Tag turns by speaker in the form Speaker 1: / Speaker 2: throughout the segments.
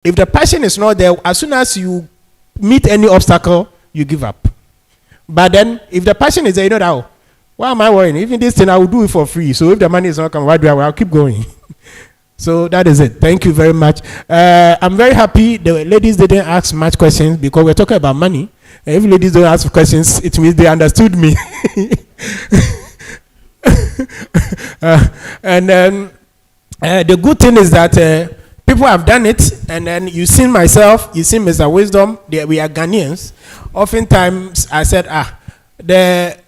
Speaker 1: If the passion is not there, as soon as you meet any obstacle, you give up. But then, if the passion is there, you know that, why am I worrying? Even this thing, I will do it for free. So if the money is not coming, why do I'll keep going. So that is it. Thank you very much. I'm very happy the ladies didn't ask much questions because we're talking about money. If ladies don't ask questions, it means they understood me. And then the good thing is that people have done it, and then you see myself, you see Mr. Wisdom, we are Ghanaians. Oftentimes I said, the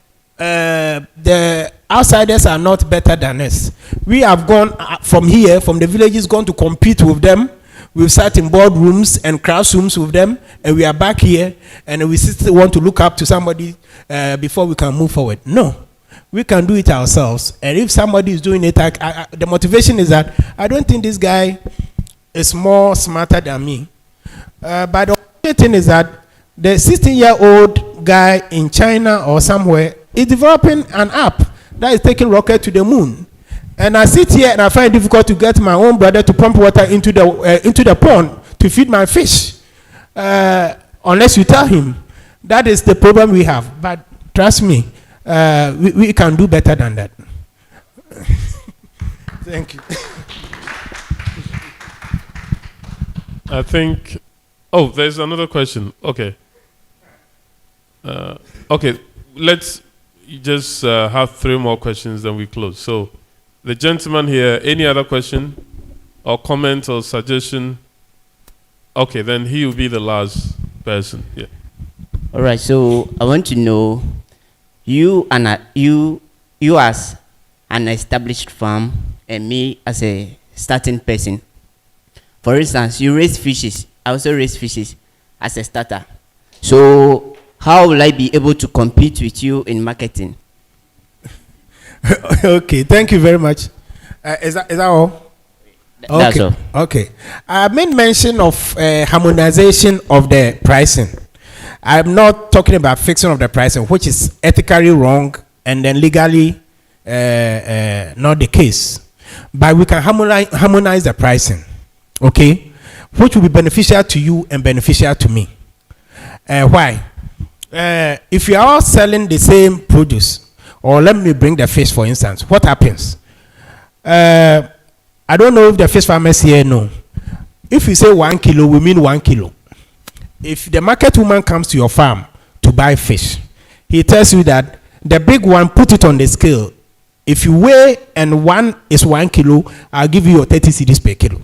Speaker 1: outsiders are not better than us. We have gone from here, from the villages, gone to compete with them. We've sat in boardrooms and classrooms with them, and we are back here, and we still want to look up to somebody before we can move forward. No, we can do it ourselves. And if somebody is doing it, the motivation is that I don't think this guy is more smarter than me. But the only thing is that the 16-year-old guy in China or somewhere is developing an app that is taking rocket to the moon. And I sit here and I find it difficult to get my own brother to pump water into the pond to feed my fish. Unless you tell him. That is the problem we have. But trust me, we can do better than that. Thank you.
Speaker 2: I think, there's another question. Okay. Okay, let's just have 3 more questions, then we close. So, the gentleman here, any other question or comment or suggestion? Okay, then he will be the last person. Yeah.
Speaker 3: All right. So I want to know, you as an established farm, and me as a starting person. For instance, you raise fishes. I also raise fishes as a starter. So how will I be able to compete with you in marketing?
Speaker 1: Okay, thank you very much. Is that all?
Speaker 3: That's all.
Speaker 1: Okay. I made mention of harmonization of the pricing. I'm not talking about fixing of the pricing, which is ethically wrong and then legally not the case. But we can harmonize the pricing, okay, which will be beneficial to you and beneficial to me. Why? If you are all selling the same produce, or let me bring the fish for instance, what happens? I don't know if the fish farmers here know. If you say 1 kilo, we mean 1 kilo. If the market woman comes to your farm to buy fish, he tells you that the big one, put it on the scale. If you weigh and one is 1 kilo, I'll give you your 30 cedis per kilo.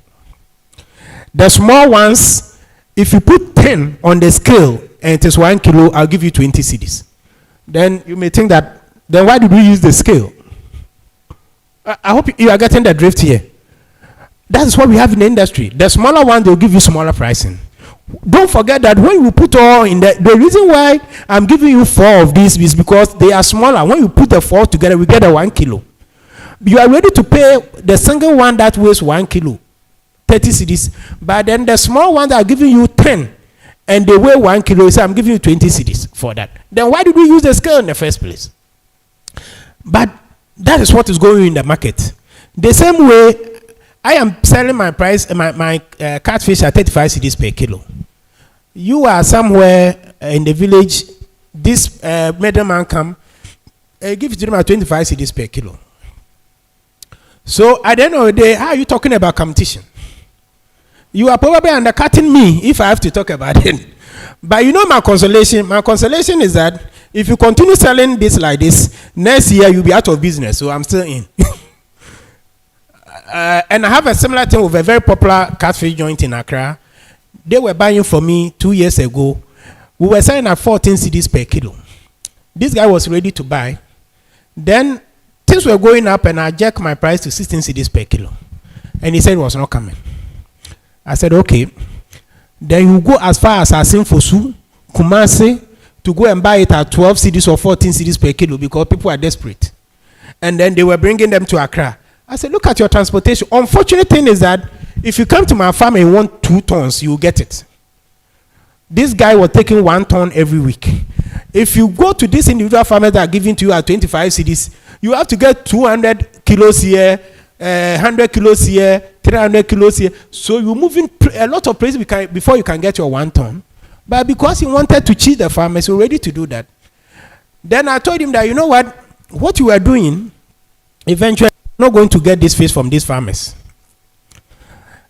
Speaker 1: The small ones, if you put 10 on the scale and it is 1 kilo, I'll give you 20 cedis. Then you may think that, then why did we use the scale? I hope you are getting the drift here. That is what we have in the industry. The smaller one, they'll give you smaller pricing. Don't forget that when you put all in the reason why I'm giving you 4 of these is because they are smaller. When you put the 4 together, we get a 1 kilo. You are ready to pay the single one that weighs 1 kilo, 30 cedis. But then the small one that are giving you 10 and they weigh 1 kilo, so I'm giving you 20 cedis for that. Then why did we use the scale in the first place? But that is what is going in the market. The same way, I am selling my price, my catfish at 35 cedis per kilo. You are somewhere in the village, this middleman come, give it to them at 25 cedis per kilo. So at the end of the day, how are you talking about competition? You are probably undercutting me if I have to talk about it. But you know my consolation? My consolation is that if you continue selling this like this, next year you'll be out of business. So I'm still in. And I have a similar thing with a very popular catfish joint in Accra. They were buying for me 2 years ago. We were selling at 14 cedis per kilo. This guy was ready to buy. Then things were going up and I jacked my price to 16 cedis per kilo. And he said it was not coming. I said, okay. Then you go as far as Asinfosu, Kumasi, to go and buy it at 12 cedis or 14 cedis per kilo because people are desperate. And then they were bringing them to Accra. I said, look at your transportation. Unfortunate thing is that if you come to my farm and you want 2 tons, you will get it. This guy was taking 1 ton every week. If you go to this individual farmers that are giving to you at 25 cedis, you have to get 200 kilos here, 100 kilos here, 300 kilos here. So you're moving a lot of places before you can get your 1 ton. But because he wanted to cheat the farmers, he was ready to do that. Then I told him that, you know what you are doing, eventually you're not going to get this fish from these farmers.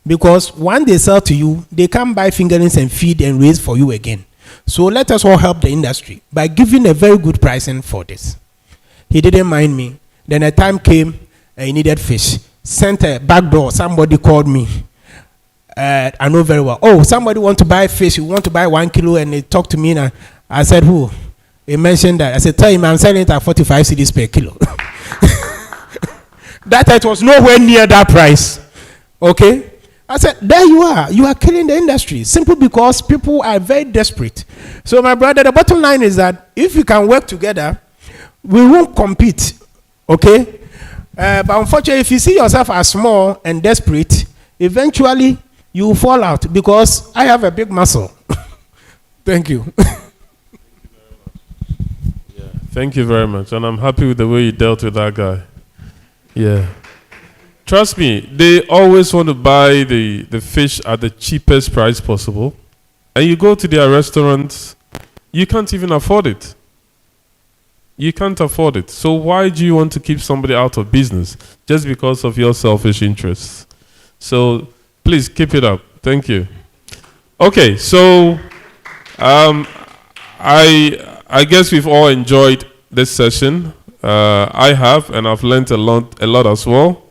Speaker 1: Because when they sell to you, they can't buy fingerlings and feed and raise for you again. So let us all help the industry by giving a very good pricing for this. He didn't mind me. Then a time came and he needed fish. Sent a back door. Somebody called me. I know very well. Oh, somebody want to buy fish. You want to buy 1 kilo, and they talked to me. And I said, who? He mentioned that. I said, tell him I'm selling it at 45 cedis per kilo. That it was nowhere near that price. Okay? I said, there you are. You are killing the industry simply because people are very desperate. So, my brother, the bottom line is that if we can work together, we won't compete. Okay? But unfortunately, if you see yourself as small and desperate, eventually you will fall out because I have a big muscle. Thank you.
Speaker 2: Thank you very much. And I'm happy with the way you dealt with that guy. Yeah. Trust me, they always want to buy the fish at the cheapest price possible. And you go to their restaurants, you can't even afford it. You can't afford it. So why do you want to keep somebody out of business? Just because of your selfish interests. So please keep it up. Thank you. Okay, so I guess we've all enjoyed this session. I have, and I've learned a lot as well.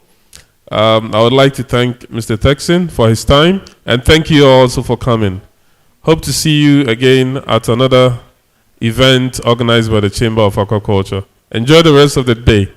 Speaker 2: I would like to thank Mr. Texan for his time, and thank you also for coming. Hope to see you again at another event organized by the Chamber of Aquaculture. Enjoy the rest of the day.